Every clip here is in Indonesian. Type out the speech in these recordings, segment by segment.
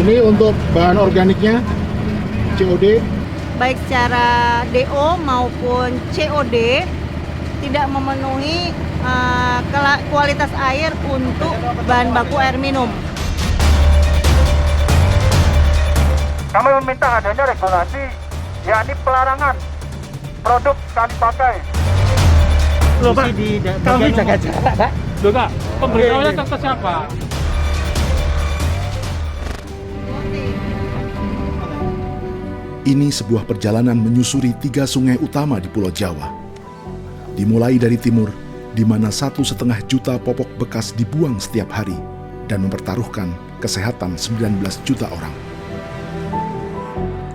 Ini untuk bahan organiknya COD. Baik secara DO maupun COD tidak memenuhi kualitas air untuk bahan baku air minum. Kami meminta adanya regulasi, yakni pelarangan produk sekali pakai. Loh Pak, kami jaga jarak Pak. Loh Kak, pemberitahuannya ke siapa? Ini sebuah perjalanan menyusuri 3 sungai utama di Pulau Jawa. Dimulai dari timur, di mana 1,5 juta popok bekas dibuang setiap hari dan mempertaruhkan kesehatan 19 juta orang.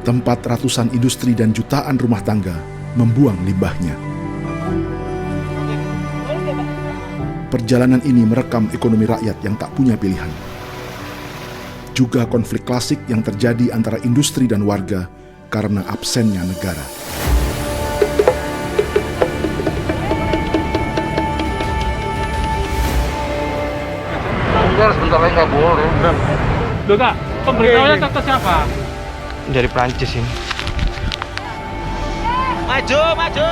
Tempat ratusan industri dan jutaan rumah tangga membuang limbahnya. Perjalanan ini merekam ekonomi rakyat yang tak punya pilihan. Juga konflik klasik yang terjadi antara industri dan warga karena absennya negara. Sebentar lagi nggak boleh. Loh Kak, pemberitahuannya ke siapa? Dari Prancis ini. Maju, maju.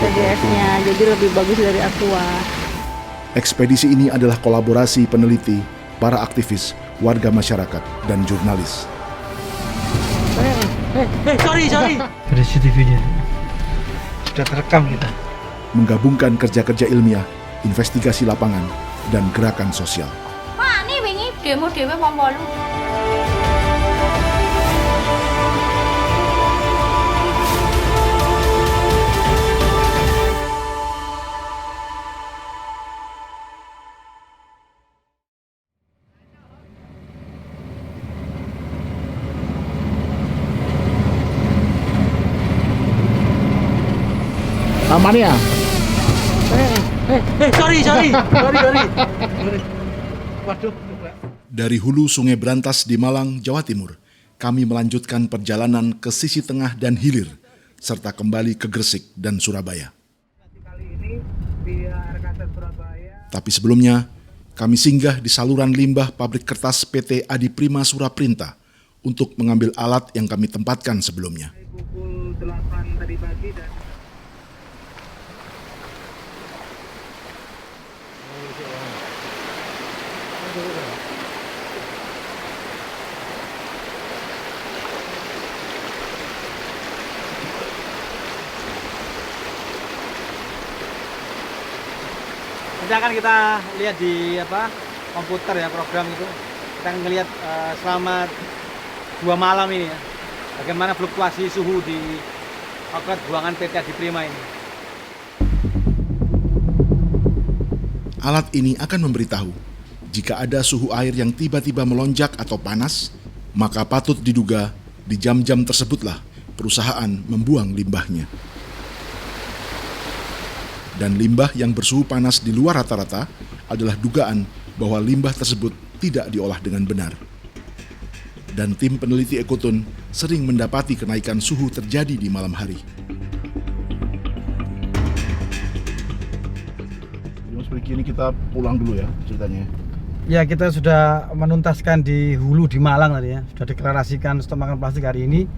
TGS-nya jadi lebih bagus dari Aqua. Ekspedisi ini adalah kolaborasi peneliti, para aktivis, warga masyarakat, dan jurnalis. Sorry. Ada CCTV-nya. Sudah terekam kita. Menggabungkan kerja-kerja ilmiah, investigasi lapangan, dan gerakan sosial. Wah, ini wingi demo dhewe wong 8. Aman ya? Sorry. Waduh. Dari hulu Sungai Brantas di Malang, Jawa Timur, kami melanjutkan perjalanan ke sisi tengah dan hilir, serta kembali ke Gresik dan Surabaya. Tapi sebelumnya, kami singgah di saluran limbah pabrik kertas PT Adi Prima Suraprinta untuk mengambil alat yang kami tempatkan sebelumnya. Pukul 8 tadi pagi dan Nanti akan kita lihat di komputer ya, program itu kita akan ngelihat selama 2 malam ini ya, bagaimana fluktuasi suhu di outlet buangan PT Adi Prima ini. Alat ini akan memberitahu jika ada suhu air yang tiba-tiba melonjak atau panas, maka patut diduga di jam-jam tersebutlah perusahaan membuang limbahnya. Dan limbah yang bersuhu panas di luar rata-rata adalah dugaan bahwa limbah tersebut tidak diolah dengan benar. Dan tim peneliti Ekotun sering mendapati kenaikan suhu terjadi di malam hari. Seperti ini kita pulang dulu ya ceritanya. Ya, kita sudah menuntaskan di hulu di Malang tadi ya, sudah deklarasikan stop makan plastik hari ini,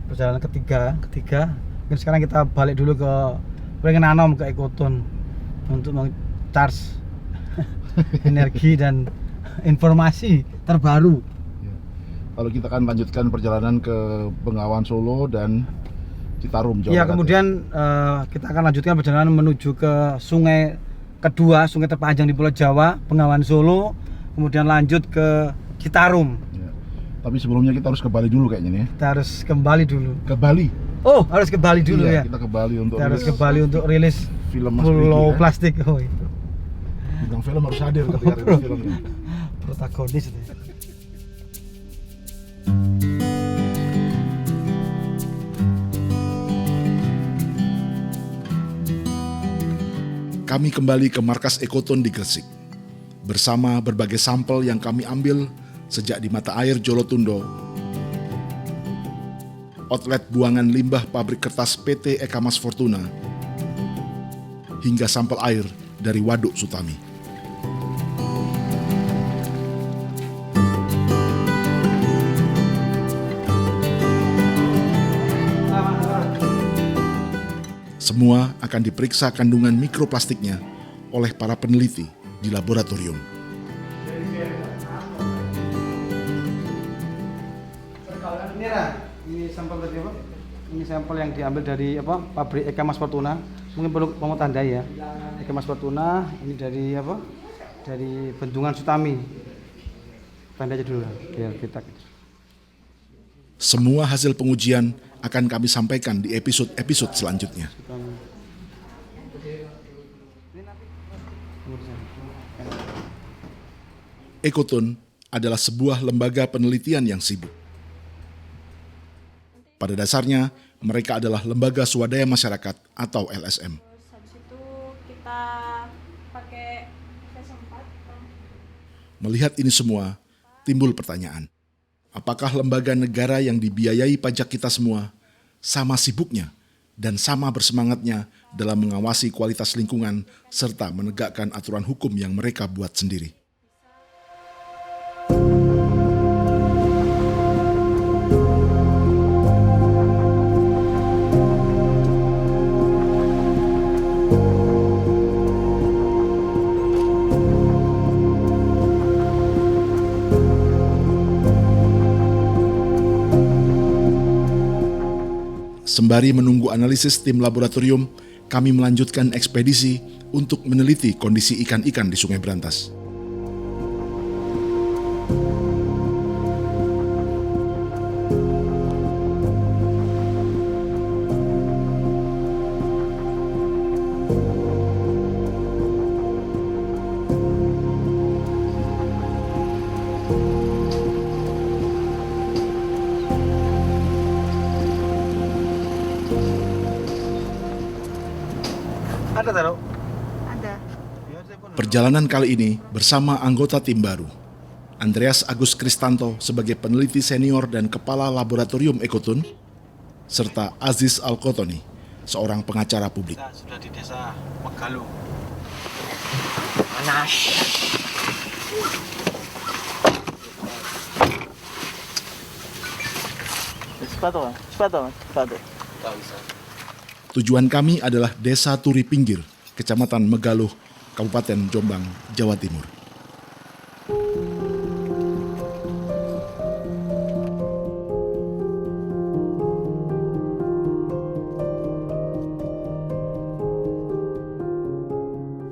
perjalanan ketiga. Dan sekarang kita balik dulu ke Prengenanom ke Ekotun untuk meng-charge energi dan informasi terbaru. Lalu kita akan lanjutkan perjalanan ke Bengawan Solo dan Citarum, Jawa Ya, Barat. kemudian kita akan lanjutkan perjalanan menuju ke sungai kedua, sungai terpanjang di Pulau Jawa, Bengawan Solo, kemudian lanjut ke Citarum. Ya. Tapi sebelumnya kita harus ke Bali dulu kayaknya nih ya. Kita harus kembali dulu. Ke Bali. Oh, harus ke Bali dulu Iya, ya. kita ke Bali untuk Kita harus ke rilis Bali untuk rilis film Mas Pulau Vicky, ya. Plastik. Oh, itu. Bintang film harus hadir ketika rilis filmnya. Protagonis itu. Kami kembali ke markas Ekotun di Gresik. Bersama berbagai sampel yang kami ambil sejak di mata air Jolotundo, outlet buangan limbah pabrik kertas PT Eka Mas Fortuna, hingga sampel air dari Waduk Sutami. Semua akan diperiksa kandungan mikroplastiknya oleh para peneliti di laboratorium. Ini sampel dari apa? Ini sampel yang diambil dari apa? Pabrik Eka Mas Fortuna. Mungkin perlu kamu tandai ya. Eka Mas Fortuna ini dari apa? Dari Bendungan Sutami. Tanda aja dulu biar kita. Semua hasil pengujian akan kami sampaikan di episode-episode selanjutnya. Ekoton adalah sebuah lembaga penelitian yang sibuk. Pada dasarnya, mereka adalah lembaga swadaya masyarakat atau LSM. Habis itu kita pakai PS4. Melihat ini semua, timbul pertanyaan. Apakah lembaga negara yang dibiayai pajak kita semua sama sibuknya dan sama bersemangatnya dalam mengawasi kualitas lingkungan serta menegakkan aturan hukum yang mereka buat sendiri? Sembari menunggu analisis tim laboratorium, kami melanjutkan ekspedisi untuk meneliti kondisi ikan-ikan di Sungai Brantas. Ada taruh? Ada. Perjalanan kali ini bersama anggota tim baru, Andreas Agus Kristanto sebagai peneliti senior dan kepala laboratorium Ekoton, serta Aziz Al-Qotoni, seorang pengacara publik. Kita sudah di desa Megaluh. Panas. Sepatu. Tujuan kami adalah Desa Turi Pinggir, Kecamatan Megaluh, Kabupaten Jombang, Jawa Timur.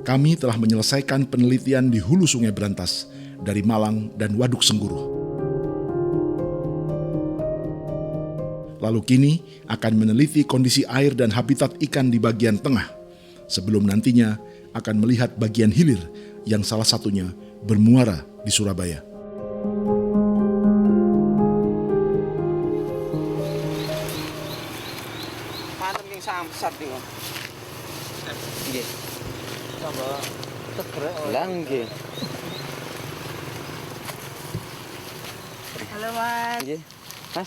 Kami telah menyelesaikan penelitian di hulu Sungai Brantas dari Malang dan Waduk Sengguru. Lalu kini akan meneliti kondisi air dan habitat ikan di bagian tengah, sebelum nantinya akan melihat bagian hilir yang salah satunya bermuara di Surabaya. Mantap yang samsat nih. Nggih. Tambah segrek. Lah nggih. Halo Mas. Nggih. Mas,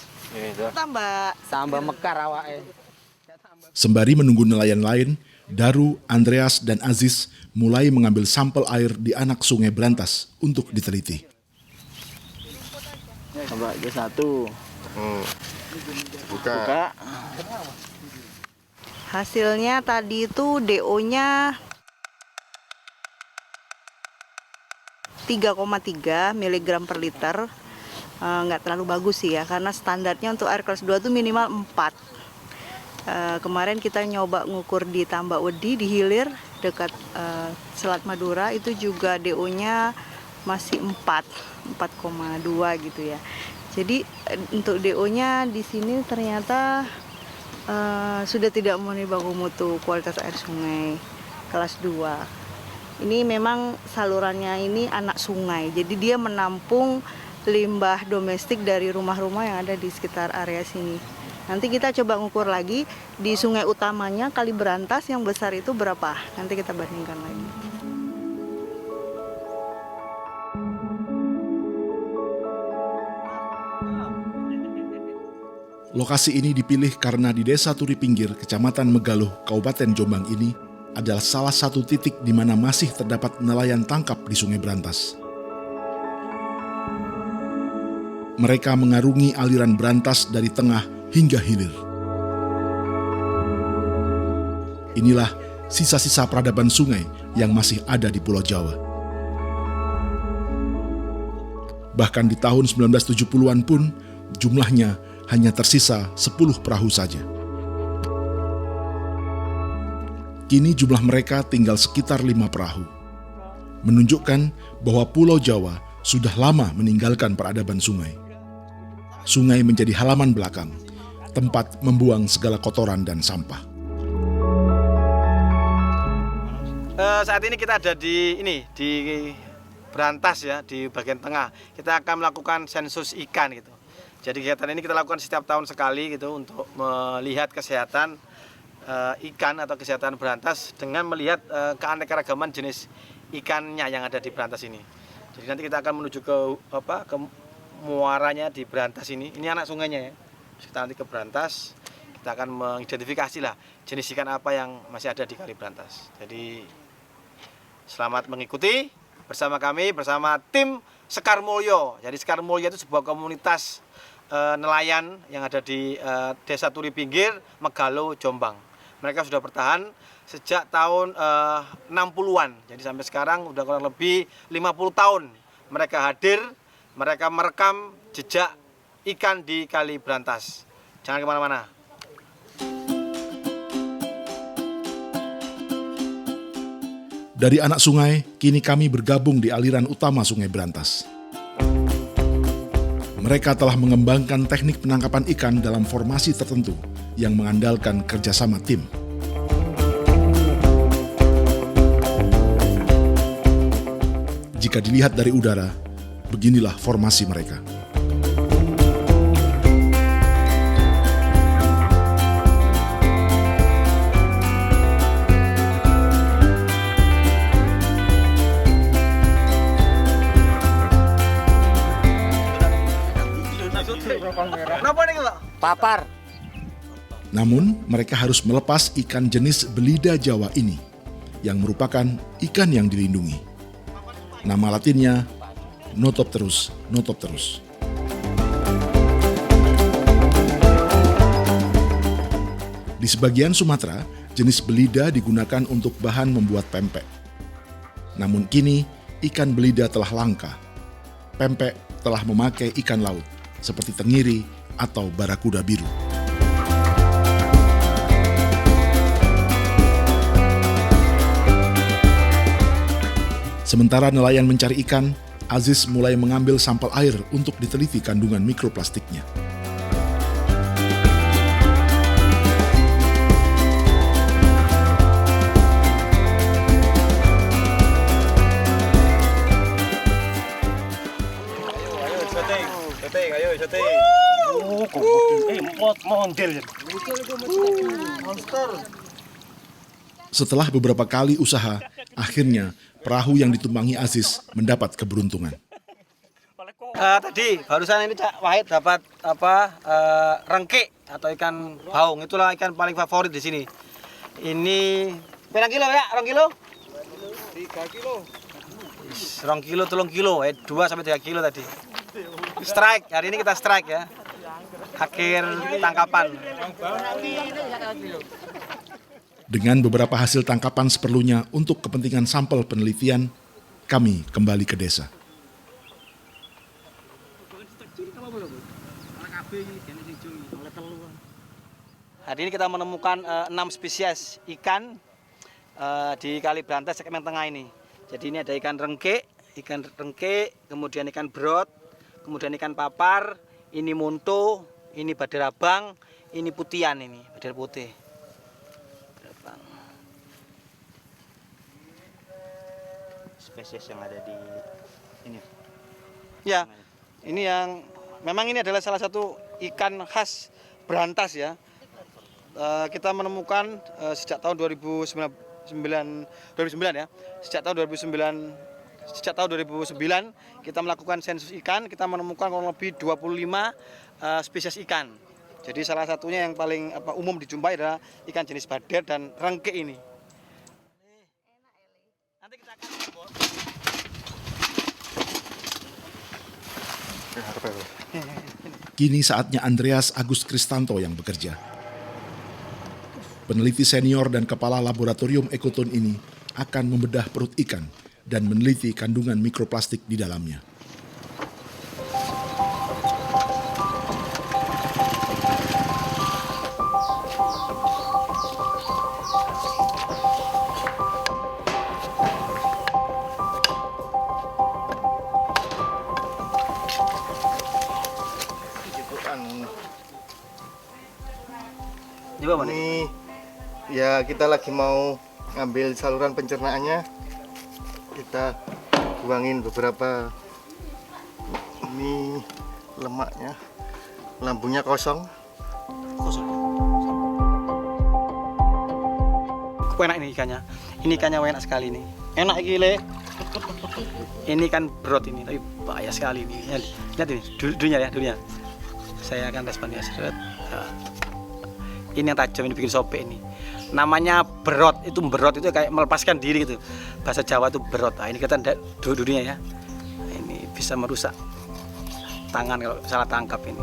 tambah mekar awake. Sembari menunggu nelayan lain, Daru, Andreas, dan Aziz mulai mengambil sampel air di anak Sungai Brantas untuk diteliti. Coba aja satu. Buka. Hasilnya tadi itu DO-nya 3,3 mg per liter. Nggak terlalu bagus sih ya, karena standarnya untuk air kelas 2 itu minimal 4. Kemarin kita nyoba ngukur di Tambak Wedi di hilir dekat Selat Madura, itu juga DO-nya masih 4,2 gitu ya. Jadi untuk DO-nya di sini ternyata sudah tidak memenuhi baku mutu kualitas air sungai kelas 2. Ini memang salurannya ini anak sungai, jadi dia menampung limbah domestik dari rumah-rumah yang ada di sekitar area sini. Nanti kita coba ngukur lagi di sungai utamanya Kali Brantas yang besar itu berapa. Nanti kita bandingkan lagi. Lokasi ini dipilih karena di Desa Turi Pinggir, Kecamatan Megaluh, Kabupaten Jombang ini adalah salah satu titik di mana masih terdapat nelayan tangkap di Sungai Brantas. Mereka mengarungi aliran Brantas dari tengah hingga hilir. Inilah sisa-sisa peradaban sungai yang masih ada di Pulau Jawa. Bahkan di tahun 1970-an pun jumlahnya hanya tersisa 10 perahu saja. Kini jumlah mereka tinggal sekitar 5 perahu. Menunjukkan bahwa Pulau Jawa sudah lama meninggalkan peradaban sungai. Sungai menjadi halaman belakang, tempat membuang segala kotoran dan sampah. Saat ini kita ada di Brantas ya, di bagian tengah. Kita akan melakukan sensus ikan gitu. Jadi kegiatan ini kita lakukan setiap tahun sekali gitu untuk melihat kesehatan ikan atau kesehatan Brantas dengan melihat keanekaragaman jenis ikannya yang ada di Brantas ini. Jadi nanti kita akan menuju ke muaranya di Brantas ini. Ini anak sungainya ya. Kita nanti ke Brantas, kita akan mengidentifikasi lah jenis ikan apa yang masih ada di Kali Brantas. Jadi selamat mengikuti bersama kami, bersama tim Sekar Mulyo. Jadi Sekar Mulyo itu sebuah komunitas nelayan yang ada di Desa Turi Pinggir, Megalo, Jombang. Mereka sudah bertahan sejak tahun 60-an. Jadi sampai sekarang udah kurang lebih 50 tahun mereka hadir, mereka merekam jejak ikan di Kali Brantas. Jangan kemana-mana. Dari anak sungai, kini kami bergabung di aliran utama Sungai Brantas. Mereka telah mengembangkan teknik penangkapan ikan dalam formasi tertentu yang mengandalkan kerjasama tim. Jika dilihat dari udara, beginilah formasi mereka. Papar. Namun, mereka harus melepas ikan jenis belida Jawa ini, yang merupakan ikan yang dilindungi. Nama latinnya Notopterus notopterus. Di sebagian Sumatera, jenis belida digunakan untuk bahan membuat pempek. Namun kini, ikan belida telah langka. Pempek telah memakai ikan laut, seperti tenggiri atau barakuda biru. Sementara nelayan mencari ikan, Aziz mulai mengambil sampel air untuk diteliti kandungan mikroplastiknya. Setelah beberapa kali usaha, akhirnya perahu yang ditumpangi Aziz mendapat keberuntungan. Tadi barusan ini Cak Wahid dapat rengke atau ikan baung. Itulah ikan paling favorit di sini. Ini berapa kilo ya? 2 kilo? 3 kilo. 2 kilo, 3 kilo, 2 sampai 3 kilo tadi. Strike, hari ini kita strike ya. Akhir tangkapan. Dengan beberapa hasil tangkapan seperlunya untuk kepentingan sampel penelitian, kami kembali ke desa. Hari ini kita menemukan 6 spesies ikan di Kali Brantas segmen tengah ini. Jadi ini ada ikan rengke, kemudian ikan brot, kemudian ikan papar, ini monto, ini badar abang, ini putian, ini badar putih. Spesies yang ada di ini. Ya, ini yang memang ini adalah salah satu ikan khas Brantas ya. Kita menemukan sejak tahun 2009 ya. Sejak tahun 2009 kita melakukan sensus ikan, kita menemukan kurang lebih 25 spesies ikan. Jadi salah satunya yang paling umum dijumpai adalah ikan jenis badar dan rengke ini. Kini saatnya Andreas Agus Kristanto yang bekerja. Peneliti senior dan kepala laboratorium ekoton ini akan membedah perut ikan dan meneliti kandungan mikroplastik di dalamnya. Ini ya kita lagi mau ngambil saluran pencernaannya. Kita buangin beberapa ini lemaknya. Lambungnya kosong. Enak ini ikannya. Ini ikannya enak sekali nih. Enak gile. Ini kan berot ini, tapi bahaya sekali ini. Lihat ini, dulunya. Saya akan respon ya, seret. Ini yang tajam, ini bikin sobek ini. Namanya berot, itu kayak melepaskan diri gitu. Bahasa Jawa itu berot. Nah, ini kita dulunya ya. Ini bisa merusak tangan kalau salah tangkap ini.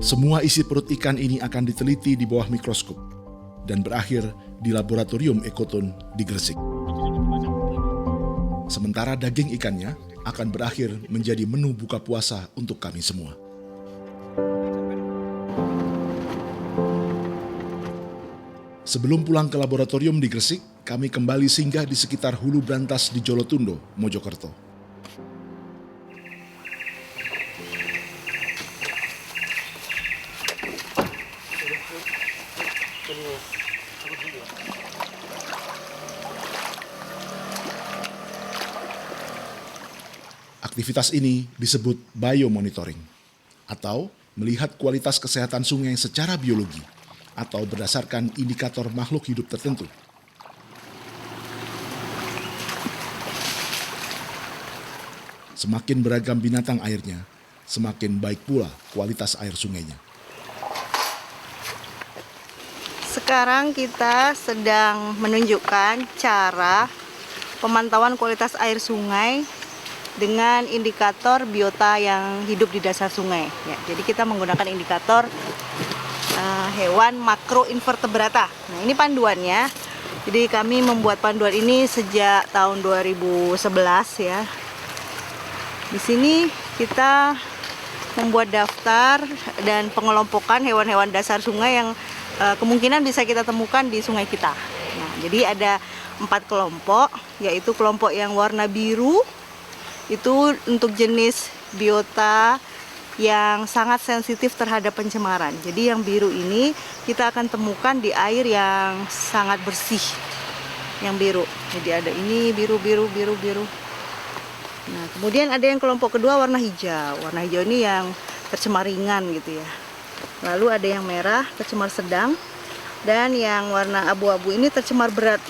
Semua isi perut ikan ini akan diteliti di bawah mikroskop dan berakhir di laboratorium ekoton di Gresik. Sementara daging ikannya akan berakhir menjadi menu buka puasa untuk kami semua. Sebelum pulang ke laboratorium di Gresik, kami kembali singgah di sekitar Hulu Brantas di Jolotundo, Mojokerto. Aktivitas ini disebut biomonitoring, atau melihat kualitas kesehatan sungai secara biologi, atau berdasarkan indikator makhluk hidup tertentu. Semakin beragam binatang airnya, semakin baik pula kualitas air sungainya. Sekarang kita sedang menunjukkan cara pemantauan kualitas air sungai dengan indikator biota yang hidup di dasar sungai. Ya, jadi kita menggunakan indikator hewan makroinvertebrata. Nah, ini panduannya. Jadi kami membuat panduan ini sejak tahun 2011 ya. Di sini kita membuat daftar dan pengelompokan hewan-hewan dasar sungai yang kemungkinan bisa kita temukan di sungai kita. Nah, jadi ada 4 kelompok, yaitu kelompok yang warna biru itu untuk jenis biota yang sangat sensitif terhadap pencemaran. Jadi yang biru ini kita akan temukan di air yang sangat bersih. Yang biru. Jadi ada ini biru. Nah, kemudian ada yang kelompok kedua warna hijau. Warna hijau ini yang tercemar ringan gitu ya. Lalu ada yang merah, tercemar sedang, dan yang warna abu-abu ini tercemar berat.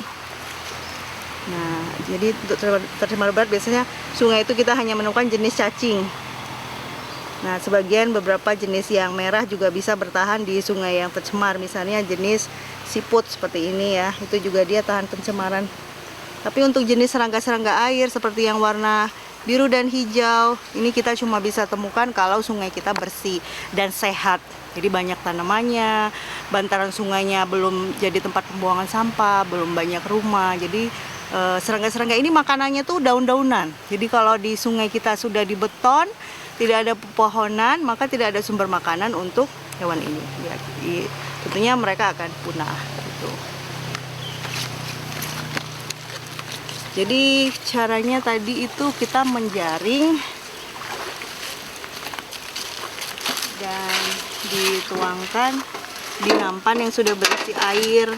Nah, jadi untuk tercemar berat biasanya sungai itu kita hanya menemukan jenis cacing. Nah, sebagian beberapa jenis yang merah juga bisa bertahan di sungai yang tercemar, misalnya jenis siput seperti ini ya, itu juga dia tahan pencemaran. Tapi untuk jenis serangga-serangga air seperti yang warna biru dan hijau, ini kita cuma bisa temukan kalau sungai kita bersih dan sehat. Jadi banyak tanamannya, bantaran sungainya belum jadi tempat pembuangan sampah, belum banyak rumah. Jadi serangga-serangga ini makanannya tuh daun-daunan. Jadi kalau di sungai kita sudah dibeton, tidak ada pepohonan, maka tidak ada sumber makanan untuk hewan ini. Ya, tentunya mereka akan punah. Gitu. Jadi caranya tadi itu kita menjaring dan dituangkan di nampan yang sudah berisi air.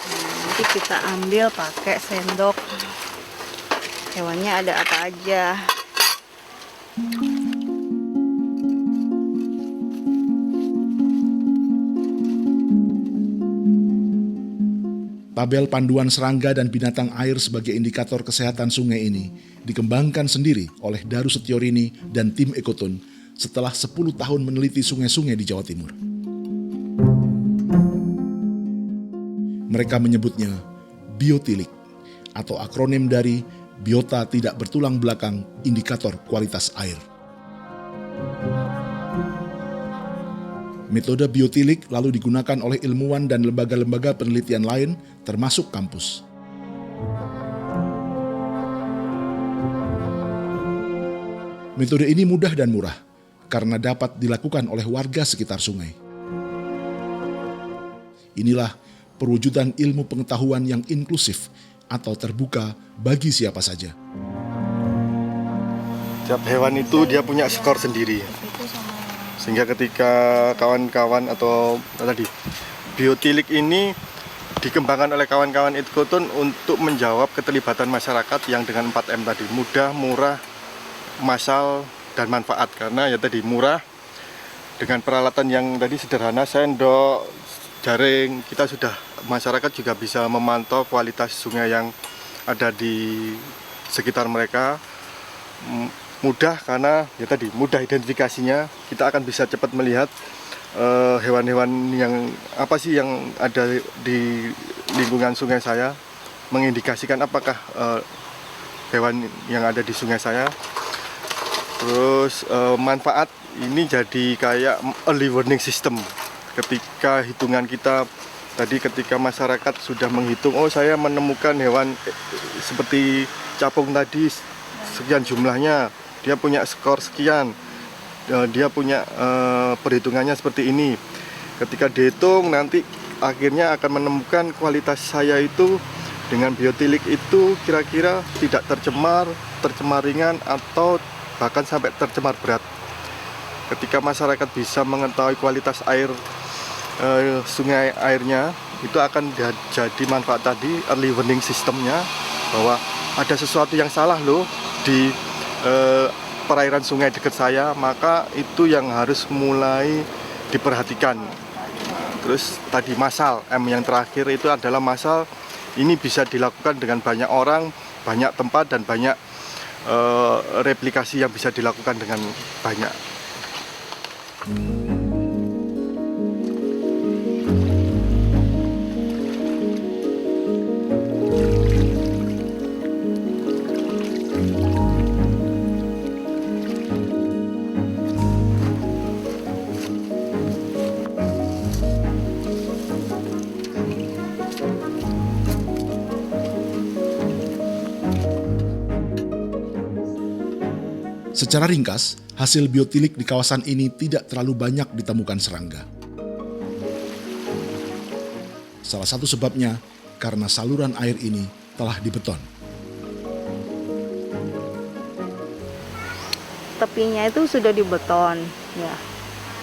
Nah, nanti kita ambil pakai sendok. Hewannya ada apa aja. Tabel panduan serangga dan binatang air sebagai indikator kesehatan sungai ini dikembangkan sendiri oleh Daru Setiorini dan tim Ekoton setelah 10 tahun meneliti sungai-sungai di Jawa Timur. Mereka menyebutnya biotilik atau akronim dari biota tidak bertulang belakang indikator kualitas air. Metode biotilik lalu digunakan oleh ilmuwan dan lembaga-lembaga penelitian lain termasuk kampus. Metode ini mudah dan murah karena dapat dilakukan oleh warga sekitar sungai. Inilah perwujudan ilmu pengetahuan yang inklusif atau terbuka bagi siapa saja. Tiap hewan itu dia punya skor sendiri. Sehingga ketika kawan-kawan atau tadi biotilik ini dikembangkan oleh kawan-kawan ekoton untuk menjawab keterlibatan masyarakat yang dengan 4M tadi, mudah, murah, massal, dan manfaat. Karena ya tadi murah, dengan peralatan yang tadi sederhana, sendok, jaring, masyarakat juga bisa memantau kualitas sungai yang ada di sekitar mereka. Mudah karena ya tadi mudah identifikasinya, kita akan bisa cepat melihat hewan-hewan yang apa sih yang ada di lingkungan sungai saya, mengindikasikan apakah hewan yang ada di sungai saya. Terus manfaat ini jadi kayak early warning system. Ketika hitungan kita tadi, ketika masyarakat sudah menghitung, oh saya menemukan hewan seperti capung tadi sekian jumlahnya, dia punya skor sekian, dia punya perhitungannya seperti ini. Ketika dihitung nanti akhirnya akan menemukan kualitas saya itu dengan biotilik itu kira-kira tidak tercemar, tercemar ringan, atau bahkan sampai tercemar berat. Ketika masyarakat bisa mengetahui kualitas air sungai airnya, itu akan jadi manfaat tadi early warning systemnya, bahwa ada sesuatu yang salah loh di perairan sungai dekat saya, maka itu yang harus mulai diperhatikan. Terus tadi massal, M yang terakhir itu adalah massal. Ini bisa dilakukan dengan banyak orang, banyak tempat, dan banyak replikasi yang bisa dilakukan dengan banyak. Secara ringkas, hasil biotilik di kawasan ini tidak terlalu banyak ditemukan serangga. Salah satu sebabnya karena saluran air ini telah dibeton. Tepinya itu sudah dibeton, ya.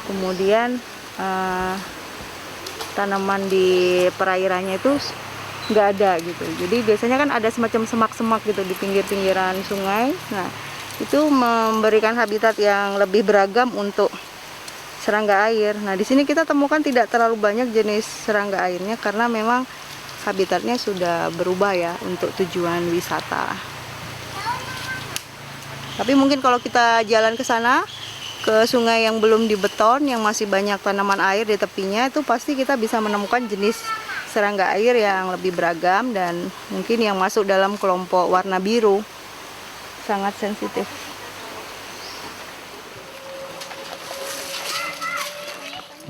Kemudian tanaman di perairannya itu nggak ada gitu. Jadi biasanya kan ada semacam semak-semak gitu di pinggir-pinggiran sungai. Nah, itu memberikan habitat yang lebih beragam untuk serangga air. Nah, di sini kita temukan tidak terlalu banyak jenis serangga airnya karena memang habitatnya sudah berubah ya untuk tujuan wisata. Tapi mungkin kalau kita jalan ke sana, ke sungai yang belum dibeton, yang masih banyak tanaman air di tepinya, itu pasti kita bisa menemukan jenis serangga air yang lebih beragam dan mungkin yang masuk dalam kelompok warna biru. Sangat sensitif.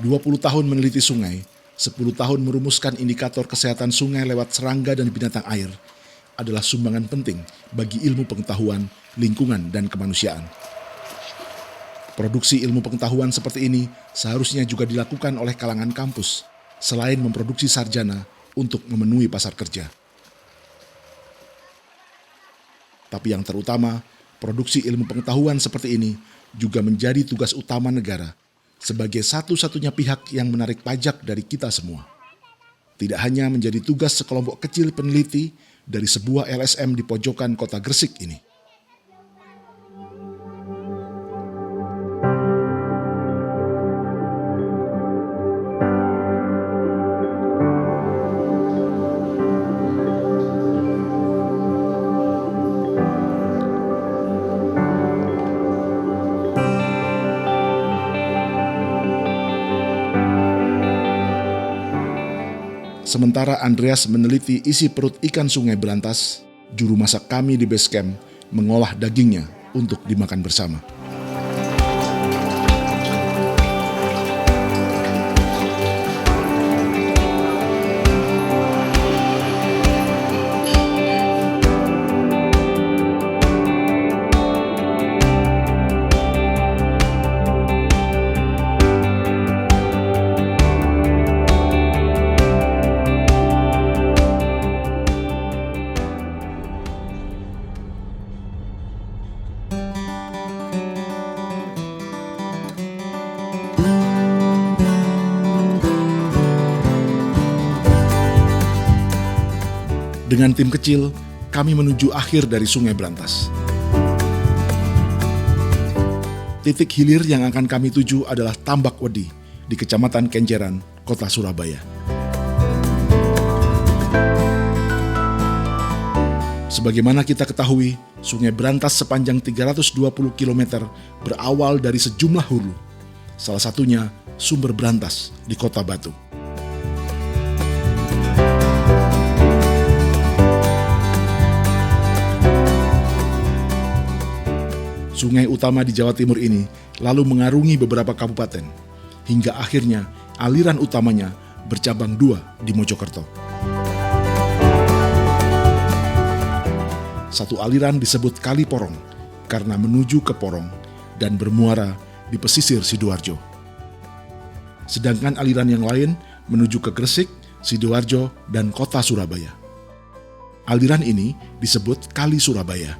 "20 tahun meneliti sungai, 10 tahun merumuskan indikator kesehatan sungai lewat serangga dan binatang air adalah sumbangan penting bagi ilmu pengetahuan, lingkungan, dan kemanusiaan. Produksi ilmu pengetahuan seperti ini seharusnya juga dilakukan oleh kalangan kampus, selain memproduksi sarjana untuk memenuhi pasar kerja. Tapi yang terutama, produksi ilmu pengetahuan seperti ini juga menjadi tugas utama negara sebagai satu-satunya pihak yang menarik pajak dari kita semua. Tidak hanya menjadi tugas sekelompok kecil peneliti dari sebuah LSM di pojokan kota Gresik ini. Sementara Andreas meneliti isi perut ikan Sungai Berantas, juru masak kami di base camp mengolah dagingnya untuk dimakan bersama. Dengan tim kecil, kami menuju akhir dari Sungai Berantas. Titik hilir yang akan kami tuju adalah Tambak Wedi di Kecamatan Kenjeran, Kota Surabaya. Sebagaimana kita ketahui, Sungai Berantas sepanjang 320 km berawal dari sejumlah hulu. Salah satunya Sumber Berantas di Kota Batu. Sungai utama di Jawa Timur ini lalu mengarungi beberapa kabupaten, hingga akhirnya aliran utamanya bercabang 2 di Mojokerto. Satu aliran disebut Kali Porong karena menuju ke Porong dan bermuara di pesisir Sidoarjo. Sedangkan aliran yang lain menuju ke Gresik, Sidoarjo, dan Kota Surabaya. Aliran ini disebut Kali Surabaya.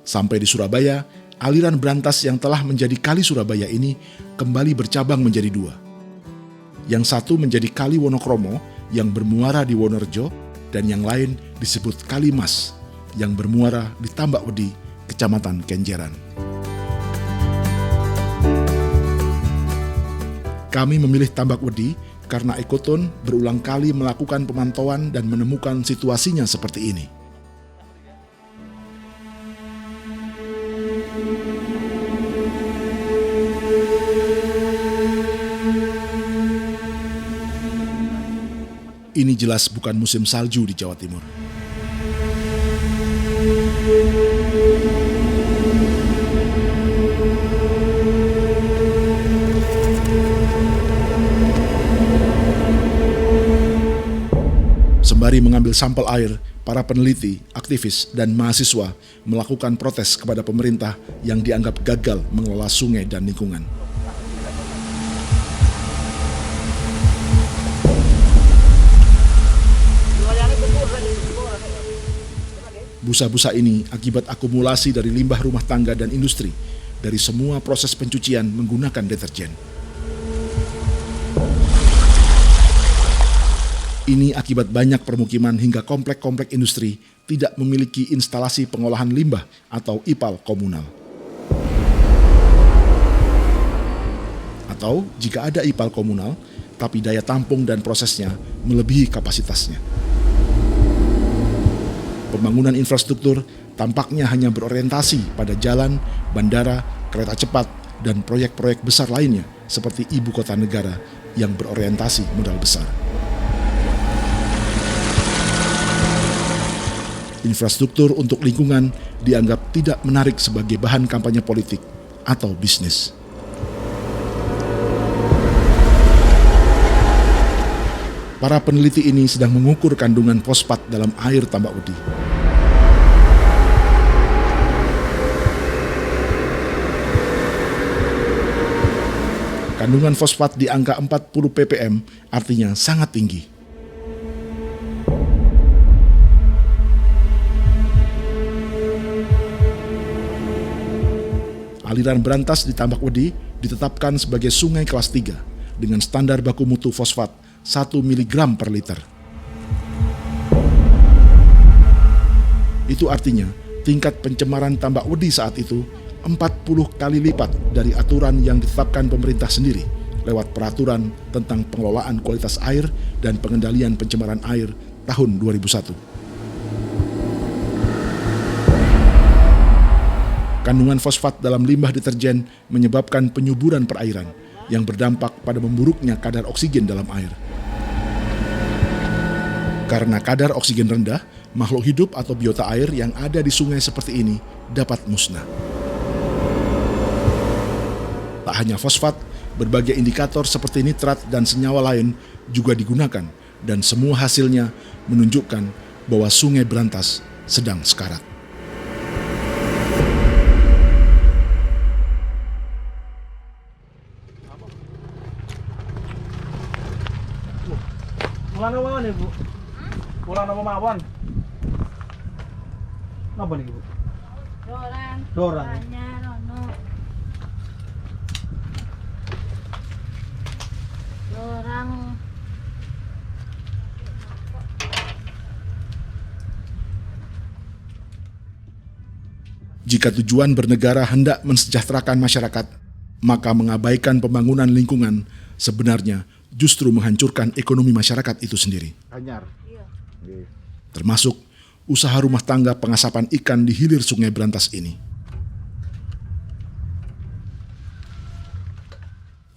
Sampai di Surabaya, aliran Berantas yang telah menjadi Kali Surabaya ini kembali bercabang menjadi 2. Yang satu menjadi Kali Wonokromo yang bermuara di Wonorejo, dan yang lain disebut Kali Mas yang bermuara di Tambak Wedi, Kecamatan Kenjeran. Kami memilih Tambak Wedi karena Ekoton berulang kali melakukan pemantauan dan menemukan situasinya seperti ini. Ini jelas bukan musim salju di Jawa Timur. Sembari mengambil sampel air, para peneliti, aktivis, dan mahasiswa melakukan protes kepada pemerintah yang dianggap gagal mengelola sungai dan lingkungan. Busa-busa ini akibat akumulasi dari limbah rumah tangga dan industri dari semua proses pencucian menggunakan deterjen. Ini akibat banyak permukiman hingga komplek-komplek industri tidak memiliki instalasi pengolahan limbah atau IPAL komunal. Atau jika ada IPAL komunal, tapi daya tampung dan prosesnya melebihi kapasitasnya. Pembangunan infrastruktur tampaknya hanya berorientasi pada jalan, bandara, kereta cepat, dan proyek-proyek besar lainnya seperti ibu kota negara yang berorientasi modal besar. Infrastruktur untuk lingkungan dianggap tidak menarik sebagai bahan kampanye politik atau bisnis. Para peneliti ini sedang mengukur kandungan fosfat dalam air Tambak Wedi. Kandungan fosfat di angka 40 ppm artinya sangat tinggi. Aliran Berantas di Tambak Wedi ditetapkan sebagai sungai kelas 3 dengan standar baku mutu fosfat 1 mg per liter. Itu artinya tingkat pencemaran Tambak Wedi saat itu 40 kali lipat dari aturan yang ditetapkan pemerintah sendiri lewat peraturan tentang pengelolaan kualitas air dan pengendalian pencemaran air tahun 2001. Kandungan fosfat dalam limbah deterjen menyebabkan penyuburan perairan yang berdampak pada memburuknya kadar oksigen dalam air. Karena kadar oksigen rendah, makhluk hidup atau biota air yang ada di sungai seperti ini dapat musnah. Tak hanya fosfat, berbagai indikator seperti nitrat dan senyawa lain juga digunakan, dan semua hasilnya menunjukkan bahwa Sungai Brantas sedang sekarat. Mulan apa mawon, Bu? Mulan apa mawon? Napa niki, Bu? Dorang. Jika tujuan bernegara hendak mensejahterakan masyarakat, maka mengabaikan pembangunan lingkungan sebenarnya justru menghancurkan ekonomi masyarakat itu sendiri. Anyar. Termasuk usaha rumah tangga pengasapan ikan di hilir Sungai Brantas ini.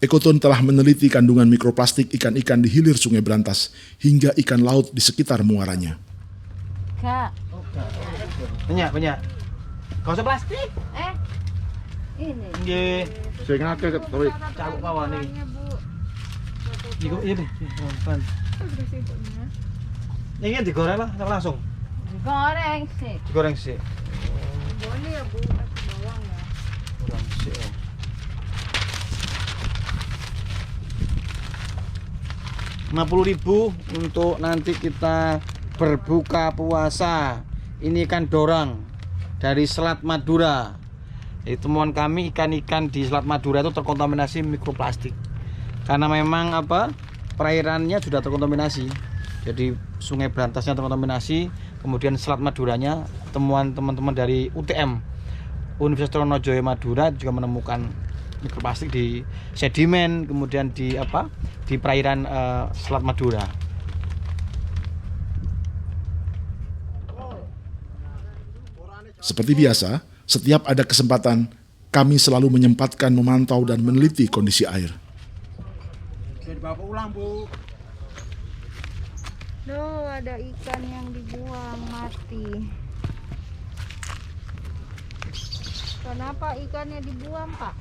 Ekoton telah meneliti kandungan mikroplastik ikan-ikan di hilir Sungai Brantas hingga ikan laut di sekitar muaranya. Kak. Banyak. Gak usah plastik. Ini. Nggih. Sing akeh tapi Cakuk mawon iki. Bu. Ini. Ini digoreng lah langsung. Goreng sih. Digoreng sih. Boleh ya, Bu. Kasih bawang ya. Goreng sih. Rp50.000 untuk nanti kita berbuka puasa. Ini ikan dorang dari Selat Madura. Jadi temuan kami ikan-ikan di Selat Madura itu terkontaminasi mikroplastik. Karena memang perairannya sudah terkontaminasi. Jadi Sungai Brantasnya terkontaminasi, kemudian Selat Maduranya temuan teman-teman dari UTM Universitas Trunojoyo Madura juga menemukan mikroplastik di sedimen, kemudian di perairan Selat Madura. Seperti biasa, setiap ada kesempatan, kami selalu menyempatkan memantau dan meneliti kondisi air. Duh, ada ikan yang dibuang mati. Kenapa ikannya dibuang, Pak?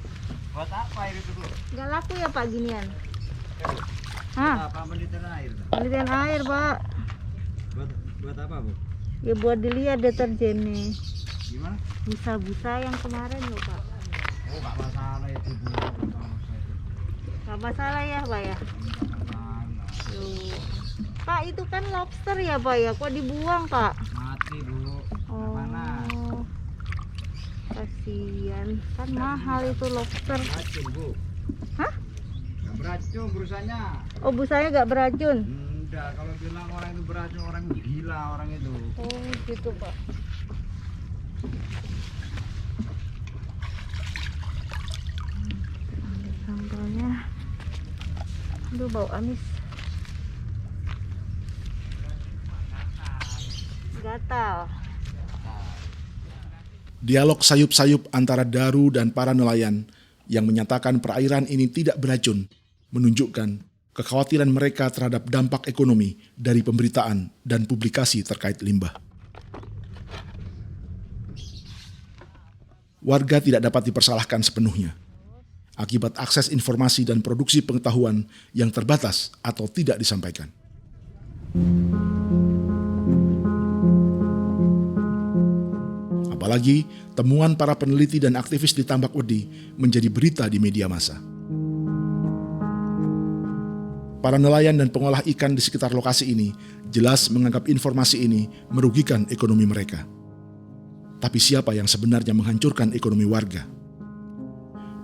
Buat apa itu, Bu? Gak laku ya, Pak, ginian? Hah? Apa penelitian air? Penelitian air, Pak. Buat apa, Bu? Ya buat dilihat deterjennya. Gimana? Busa-busa yang kemarin loh, Pak. Oh, nggak masalah itu, Bu. Gak masalah ya, Pak ya? Tuh. Pak, itu kan lobster ya, Pak ya? Kok dibuang, Pak? Mati, Bu. Oh, kasihan. Kan mahal itu lobster. Beracun, Bu. Hah? Nggak beracun busanya. Oh, busanya gak beracun? Enggak, kalau bilang orang itu beracun, orang gila orang itu. Oh, gitu, Pak. Sambalnya. Aduh, bau amis. Gatal. Dialog sayup-sayup antara Daru dan para nelayan yang menyatakan perairan ini tidak beracun menunjukkan kekhawatiran mereka terhadap dampak ekonomi dari pemberitaan dan publikasi terkait limbah. Warga tidak dapat dipersalahkan sepenuhnya akibat akses informasi dan produksi pengetahuan yang terbatas atau tidak disampaikan. Apalagi temuan para peneliti dan aktivis di Tambak Wedi menjadi berita di media massa. Para nelayan dan pengolah ikan di sekitar lokasi ini jelas menganggap informasi ini merugikan ekonomi mereka. Tapi siapa yang sebenarnya menghancurkan ekonomi warga?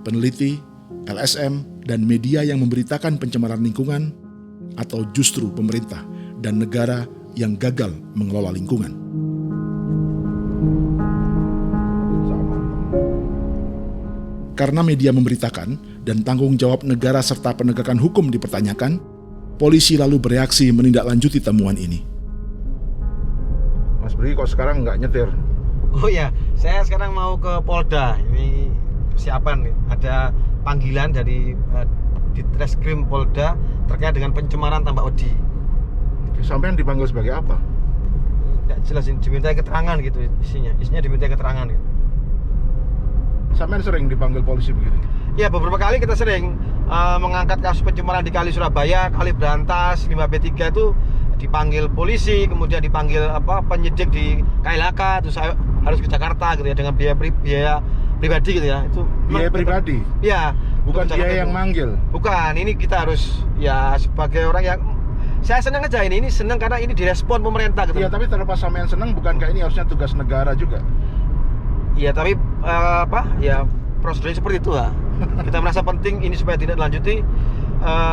Peneliti, LSM, dan media yang memberitakan pencemaran lingkungan, atau justru pemerintah dan negara yang gagal mengelola lingkungan? Karena media memberitakan dan tanggung jawab negara serta penegakan hukum dipertanyakan, polisi lalu bereaksi menindaklanjuti temuan ini. Mas Bri kok sekarang nggak nyetir? Oh ya, saya sekarang mau ke Polda. Ini persiapan nih. Ada panggilan dari di Treskrim Polda terkait dengan pencemaran tambak wedi. Sampean dipanggil sebagai apa? Nggak jelas, diminta keterangan gitu isinya diminta keterangan gitu. Sampean sering dipanggil polisi begini? Ya, beberapa kali kita sering mengangkat kasus pencemaran di Kali Surabaya, Kali Berantas, 5B3 itu dipanggil polisi, kemudian dipanggil penyidik di KLHK, terus saya harus ke Jakarta gitu ya dengan biaya pribadi gitu ya. Itu biaya pribadi? Iya, bukan dia yang manggil. Bukan, ini kita harus ya sebagai orang yang saya senang aja ini senang karena ini direspon pemerintah gitu. Iya, tapi terlepas sampean senang, bukankah ini harusnya tugas negara juga? Iya, tapi ya prosedurnya seperti itu lah. Kita merasa penting ini supaya tidak dilanjuti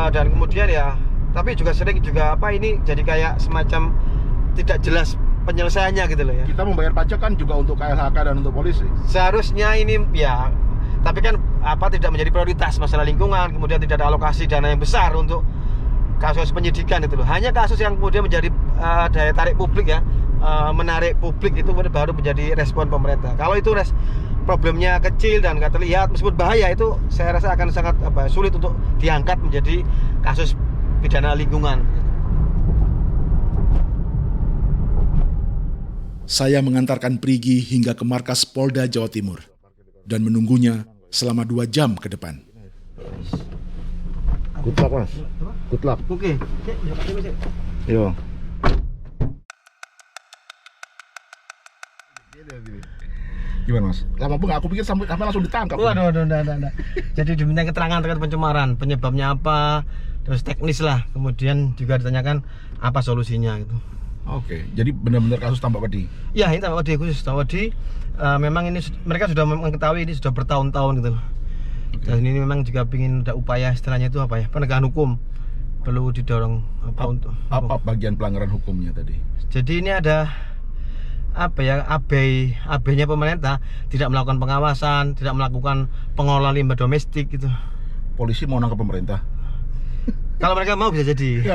dan kemudian ya, tapi juga sering ini jadi kayak semacam tidak jelas penyelesaiannya gitu loh ya. Kita membayar pajak kan juga untuk KLHK dan untuk polisi. Seharusnya ini ya, tapi kan tidak menjadi prioritas masalah lingkungan, kemudian tidak ada alokasi dana yang besar untuk kasus penyidikan itu loh. Hanya kasus yang kemudian menjadi daya tarik publik ya, menarik publik itu baru menjadi respon pemerintah. Kalau itu problemnya kecil dan nggak terlihat meskipun bahaya, itu saya rasa akan sangat sulit untuk diangkat menjadi kasus pidana lingkungan. Saya mengantarkan Prigi hingga ke markas Polda Jawa Timur dan menunggunya selama 2 jam ke depan. Good luck, Mas. Good luck. Oke. Yo. Gimana, Mas? Lama pun aku pikir sampai langsung ditangkap. Waduh, enggak. Jadi diminta keterangan terkait pencemaran, penyebabnya apa, terus teknis lah. Kemudian juga ditanyakan apa solusinya gitu. Oke, jadi benar-benar kasus tambak wedi. Ya, ini tambak wedi, khusus tambak wedi. Memang ini mereka sudah mengetahui ini sudah bertahun-tahun gitu loh. Dan ini memang juga ingin ada upaya istilahnya itu penegakan hukum, perlu didorong untuk apa bagian pelanggaran hukumnya tadi. Jadi ini ada abainya pemerintah, tidak melakukan pengawasan, tidak melakukan pengelolaan limbah domestik gitu. Polisi mau nangkap pemerintah? Kalau mereka mau bisa jadi.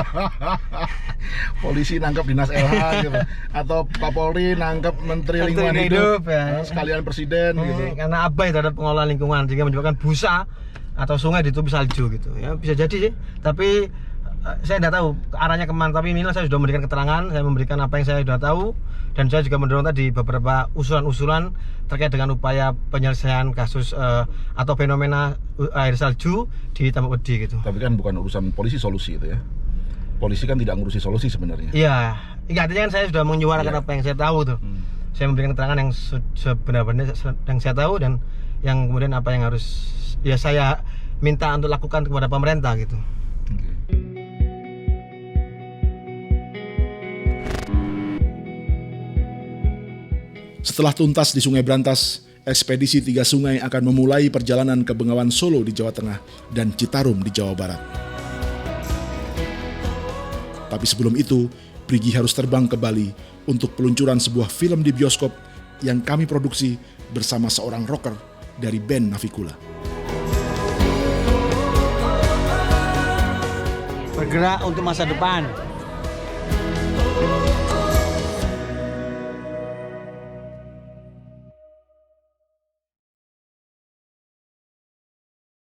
Polisi nangkap dinas LH gitu, atau Kapolri nangkap Menteri Lingkungan Hidup ya. Sekalian presiden gitu. Karena abai terhadap pengelolaan lingkungan sehingga menyebabkan busa atau sungai ditutup salju gitu ya, bisa jadi sih. Tapi saya tidak tahu arahnya kemana, tapi inilah saya sudah memberikan keterangan, saya memberikan apa yang saya sudah tahu, dan saya juga mendorong tadi beberapa usulan-usulan terkait dengan upaya penyelesaian kasus atau fenomena air salju di tambak wedi gitu. Tapi kan bukan urusan polisi solusi itu ya. Polisi kan tidak ngurusi solusi sebenarnya. Iya, artinya kan saya sudah menyuarakan apa yang saya tahu tuh. Saya memberikan keterangan yang sebenarnya yang saya tahu dan yang kemudian apa yang harus ya saya minta untuk lakukan kepada pemerintah gitu. Setelah tuntas di Sungai Brantas, ekspedisi 3 sungai akan memulai perjalanan ke Bengawan Solo di Jawa Tengah dan Citarum di Jawa Barat. Tapi sebelum itu, Prigi harus terbang ke Bali untuk peluncuran sebuah film di bioskop yang kami produksi bersama seorang rocker dari band Navikula. Bergerak untuk masa depan.